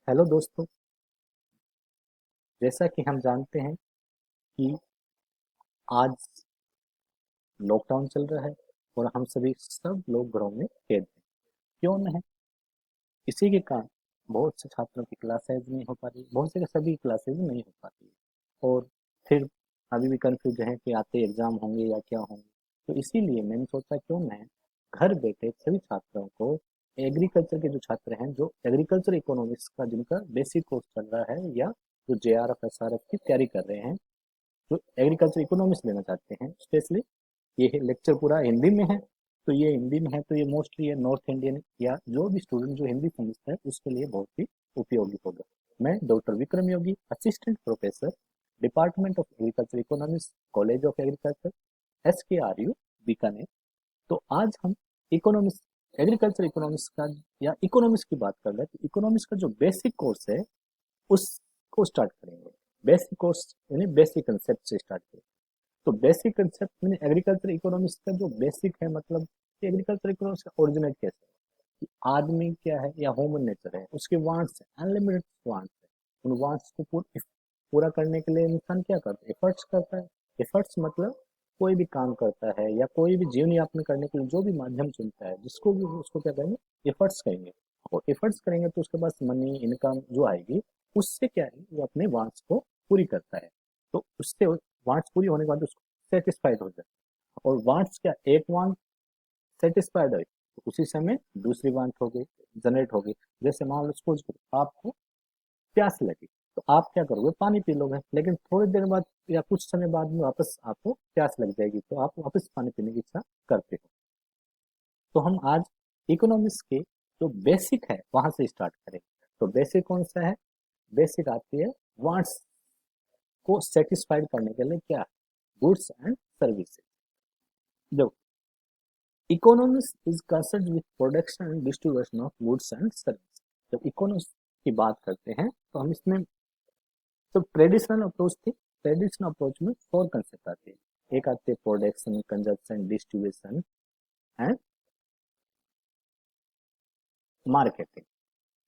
Hello दोस्तों। जैसा कि हम जानते हैं कि आज लॉकडाउन चल रहा है और हम सभी सब लोग घरों में कैद हैं। क्यों न है? इसी के कारण बहुत से छात्रों की क्लासेज नहीं हो पा रही, बहुत से सभी क्लासेज नहीं हो पाती है और फिर अभी भी कंफ्यूज है कि आते एग्जाम होंगे या क्या होंगे। तो इसीलिए मैंने सोचा क्यों मैं घर बैठे सभी छात्रों को, एग्रीकल्चर के जो छात्र हैं, जो एग्रीकल्चर इकोनॉमिक्स का जिनका बेसिक कोर्स चल रहा है या जो JRF SRF की तैयारी कर रहे हैं, जो एग्रीकल्चर इकोनॉमिक्स लेना चाहते हैं स्पेशली, ये लेक्चर पूरा हिंदी में है। तो ये हिंदी में है तो ये मोस्टली ये नॉर्थ इंडियन या जो भी स्टूडेंट जो हिंदी समझता है उसके लिए बहुत ही उपयोगी होगा। मैं doctor Vikram Yogi, assistant professor, department of agriculture economics, college of agriculture, SKRU, Bikaner. तो आज हम इकोनॉमिक्स, एग्रीकल्चर इकोनॉमिक्स का या इकोनॉमिक्स की बात कर रहे हैं। तो इकोनॉमिक्स का जो बेसिक कोर्स है उसको स्टार्ट करेंगे। बेसिक कोर्स यानी बेसिक कंसेप्ट से स्टार्ट करेंगे। तो बेसिक कंसेप्ट यानी एग्रीकल्चर इकोनॉमिक्स का जो बेसिक है, मतलब एग्रीकल्चर इकोनॉमिक्स का ओरिजिनेट कैसे है, कि आदमी क्या है या ह्यूमन नेचर है, उसके वांट्स है, अनलिमिटेड वांट्स है। उन वांट्स को पूरा करने के लिए इंसान क्या करता है? एफर्ट्स करता है। एफर्ट्स मतलब कोई भी काम करता है या कोई भी जीवन यापन करने के लिए जो भी माध्यम चुनता है, जिसको भी उसको क्या कहेंगे? एफर्ट्स कहेंगे। और एफर्ट्स करेंगे तो उसके पास मनी इनकम जो आएगी, उससे क्या है, वो अपने वांट्स को पूरी करता है। तो उससे वांट्स पूरी होने के बाद उसको सेटिस्फाइड हो जाए। और वांट्स क्या, एक वांट सेटिस्फाइड है तो उसी समय दूसरी वांट हो गई, जनरेट हो गई। जैसे मान लो सपोज करो आपको प्यास लगी, तो आप क्या करोगे? पानी पी लोगे। लेकिन थोड़ी देर बाद या कुछ समय बाद में वापस आपको प्यास लग जाएगी, तो आप वापस पानी पीने की इच्छा करते हो। तो हम आज इकोनॉमिक्स के जो बेसिक है वहां से स्टार्ट करेंगे। तो बेसिक कौन सा है? बेसिक आती है वांट्स को सेटिस्फाइड करने के लिए क्या, गुड्स एंड सर्विसेज। देखो, economics is concern with production and distribution of goods and service. जब इकोनॉमिक्स की बात करते हैं तो हम इसमें, तो ट्रेडिशनल अप्रोच थी, ट्रेडिशनल अप्रोच में 4 कंसेप्ट आते हैं। एक आते हैं production, consumption, distribution and marketing.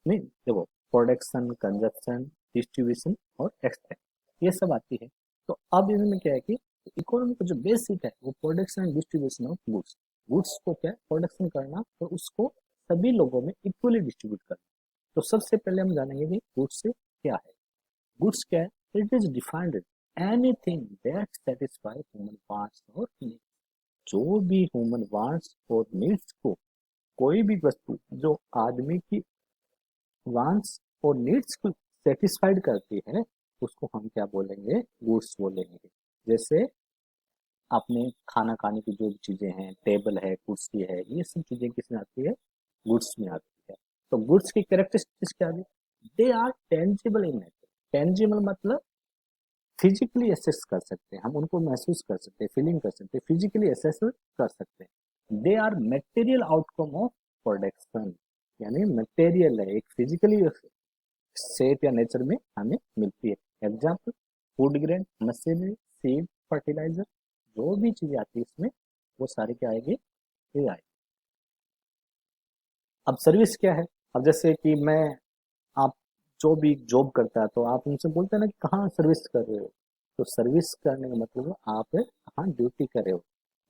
नहीं देखो, प्रोडक्शन, कंजप्शन, डिस्ट्रीब्यूशन और एक्सपेंड, ये सब आती है। तो अब इनमें क्या है कि इकोनॉमी का जो बेसिक है वो production and distribution of goods. Goods को क्या प्रोडक्शन करना और उसको सभी लोगों में इक्वली डिस्ट्रीब्यूट करना। तो सबसे पहले हम जानेंगे कि गुड्स से क्या है। गुड्स क्या है? It is defined anything that satisfy human wants और नीड्स। जो भी ह्यूमन वांट्स और नीड्स को, कोई भी वस्तु जो आदमी की वांट्स और नीड्स को सेटिस्फाइड करती है, उसको हम क्या बोलेंगे? गुड्स बोलेंगे। जैसे आपने खाना खाने की जो भी चीजें हैं, टेबल है, कुर्सी है, ये सब चीजें किसमें आती है? गुड्स में आती है। तो गुड्स की कैरेक्टरिस्टिक्स क्या है? They are tangible in nature. Tangible मतलब फिजिकली एसेस कर सकते हैं, हम उनको महसूस कर सकते हैं, फीलिंग कर सकते हैं, फिजिकली एसेस कर सकते हैं। They are material outcome of production, यानी मटेरियल है, एक फिजिकली शेप या नेचर में हमें मिलती है। Example, food grain, machinery, seed, fertiliser, जो भी चीजें आती है इसमें, वो सारी क्या आएगी? ये आएगी। अब सर्विस क्या है? अब जैसे कि मैं, आप जो भी जॉब करता है तो आप उनसे बोलते हैं ना कि कहाँ सर्विस कर रहे हो। तो सर्विस करने का मतलब है आप कहाँ ड्यूटी कर रहे हो।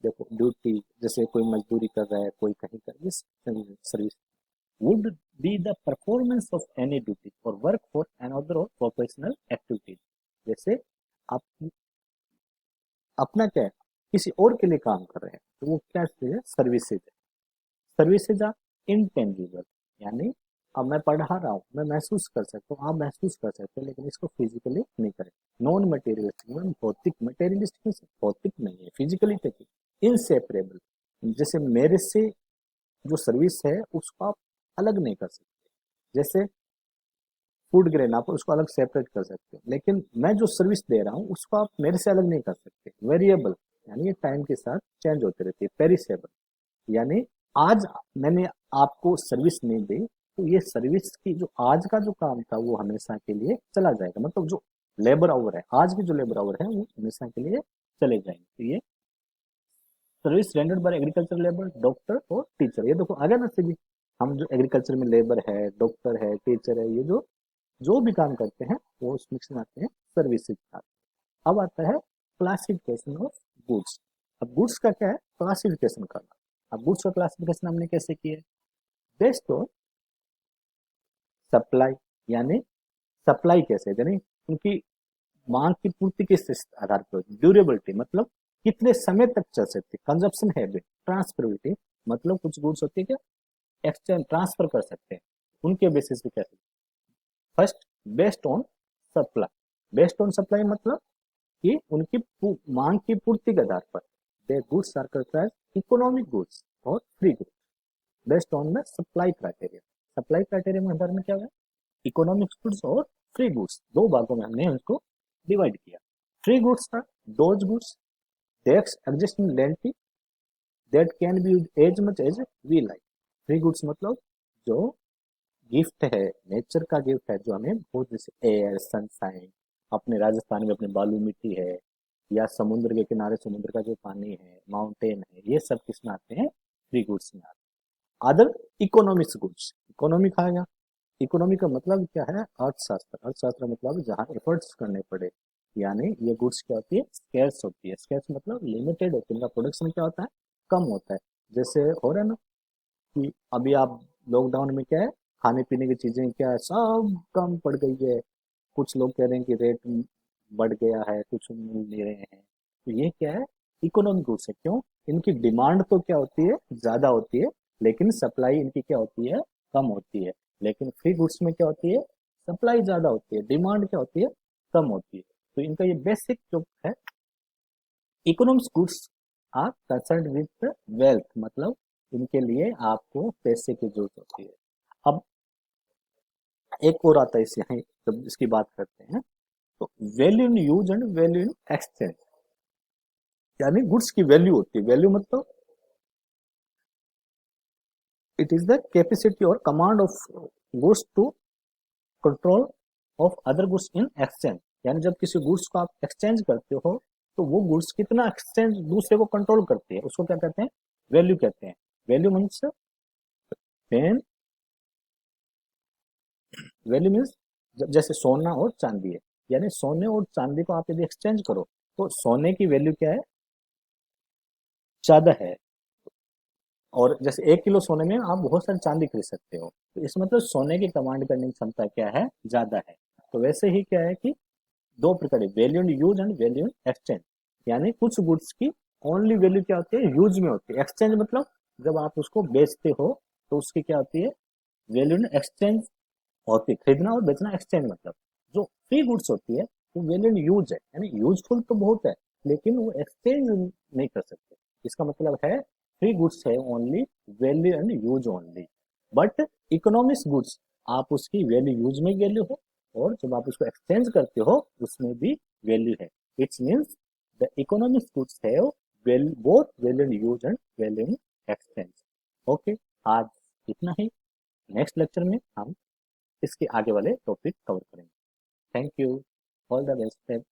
देखो ड्यूटी, जैसे कोई मजदूरी कर रहा है, कोई कहीं कर, ये service would be the performance of any duty or work for another or professional activity। जैसे आप अपना क्या है, किसी और के लिए काम कर रहे हैं, तो वो क्या चीज है? सर्विसेज है। सर्विसेज आर इनटेंजिबल, यानी अब मैं पढ़ा रहा हूँ, मैं महसूस कर सकता हूँ, आप महसूस कर सकते हो, लेकिन इसको फिजिकली नहीं करें। नॉन मटेरियलिस्टिक मतलब भौतिक, मटेरियलिस्टिक भौतिक नहीं है, फिजिकली टेकिंग, इनसेपरेबल। जैसे मेरे से जो सर्विस है उसको आप अलग नहीं कर सकते। जैसे फूड ग्रेन, आप उसको अलग सेपरेट कर सकते हो, लेकिन मैं जो सर्विस दे रहा हूँ उसको आप मेरे से अलग नहीं कर सकते। वेरिएबल, यानी ये टाइम के साथ चेंज होती रहती है। पेरिसेबल, यानी आज मैंने आपको सर्विस नहीं दी, तो ये सर्विस की जो आज का जो काम था वो हमेशा के लिए चला जाएगा। मतलब जो लेबर आवर है, आज की जो लेबर आवर है वो हमेशा के लिए चले जाएंगे। तो ये service rendered by agriculture labour, doctor और टीचर। ये देखो आ गया ना सीधी। हम जो एग्रीकल्चर में लेबर है, डॉक्टर है, टीचर है, ये जो जो भी काम करते हैं वो उस मिक्स में आते हैं सर्विसेज। अब आता है क्लासिफिकेशन ऑफ गुड्स। अब गुड्स का क्या है, क्लासिफिकेशन करना। अब गुड्स का क्लासिफिकेशन हमने कैसे किया है, बेस्ड ऑन सप्लाई, यानी सप्लाई कैसे, यानी उनकी मांग की पूर्ति किस आधार पर, ड्यूरेबिलिटी मतलब कितने समय तक चल सकती है, कंजप्शन हैबिट, ट्रांसफरेबिलिटी मतलब कुछ गुड्स होती है क्या एक्सचेंज ट्रांसफर कर सकते हैं, उनके बेसिस पे कैसे। First, based on supply. Based on supply मतलब कि उनकी मांग की पूर्ति के आधार पर the goods are categorized economic goods और free goods based on the supply criteria. Supply criteria में अंदर में क्या है, इकोनॉमिक गुड्स और फ्री गुड्स, दो भागों में हमने उनको डिवाइड किया। Free goods are those goods that exist in plenty that can be used as much as we like. Free goods मतलब जो गिफ्ट है, नेचर का गिफ्ट है, जो हमें बहुत, जैसे एयर, सनशाइन, अपने राजस्थान में अपने बालू मिट्टी है, या समुद्र के किनारे समुद्र का जो पानी है, माउंटेन है, ये सब किसमें आते हैं, फ्री गुड्स में आते हैं। अदर इकोनॉमिक्स गुड्स, इकोनॉमिक आ गया, इकोनॉमी का मतलब क्या है, अर्थशास्त्र। अर्थशास्त्र मतलब जहाँ एफर्ट्स करने पड़े, यानी ये गुड्स क्या होती है, स्केर्स होती है। स्केर्स मतलब लिमिटेड होती है, इनका प्रोडक्शन क्या होता है, कम होता है। जैसे हो रहा है ना कि अभी आप लॉकडाउन में क्या है, खाने पीने की चीजें क्या है, सब कम पड़ गई है। कुछ लोग कह रहे हैं कि रेट बढ़ गया है, कुछ मिल नहीं रहे हैं। तो ये क्या है, इकोनॉमिक गुड्स है। क्यों, इनकी डिमांड तो क्या होती है, ज्यादा होती है, लेकिन सप्लाई इनकी क्या होती है, कम होती है। लेकिन फ्री गुड्स में क्या होती है, सप्लाई ज्यादा होती है, डिमांड क्या होती है, कम होती है। तो इनका ये बेसिक जो है, economics goods are concern with wealth, मतलब इनके लिए आपको पैसे की जरूरत होती है। अब एक और आता है इस यहाँ, जब इसकी बात करते हैं तो value in use and value in exchange, यानी गुड्स की वैल्यू होती है। वैल्यू मतलब इट इज द कैपेसिटी और command of goods to control of other goods in exchange, यानी जब किसी गुड्स को आप एक्सचेंज करते हो तो वो गुड्स कितना एक्सचेंज दूसरे को कंट्रोल करती है, उसको क्या कहते हैं, वैल्यू कहते हैं। Value means pen, value means जैसे सोना और चांदी है, यानी सोने और चांदी को आप यदि एक्सचेंज करो तो सोने की वैल्यू क्या है, ज्यादा है। और जैसे 1 किलो सोने में आप बहुत सारी चांदी खरीद सकते हो, तो इस मतलब सोने की कमांड करने की क्षमता क्या है, ज्यादा है। तो वैसे ही क्या है कि दो प्रकार है, value in use and value in exchange. यानी कुछ गुड्स की ओनली वैल्यू क्या होती है, यूज में होती है। एक्सचेंज मतलब जब आप उसको बेचते हो तो उसकी क्या होती है, वैल्यू इन एक्सचेंज होती है। खरीदना और बेचना एक्सचेंज मतलब। जो फ्री गुड्स होती है वो वैल्यू इन यूज है, यानी यूजफुल तो बहुत है, लेकिन वो एक्सचेंज नहीं कर सकते। इसका मतलब है फ्री गुड्स है only value and use only, but economics goods आप उसकी वैल्यू यूज में वैल्यू हो, और जब आप उसको एक्सचेंज करते हो उसमें भी वैल्यू है। It's means the economics goods have both value in use and value in exchange. Okay, आज इतना ही। नेक्स्ट लेक्चर में हम इसके आगे वाले टॉपिक कवर करेंगे। Thank you, all the best.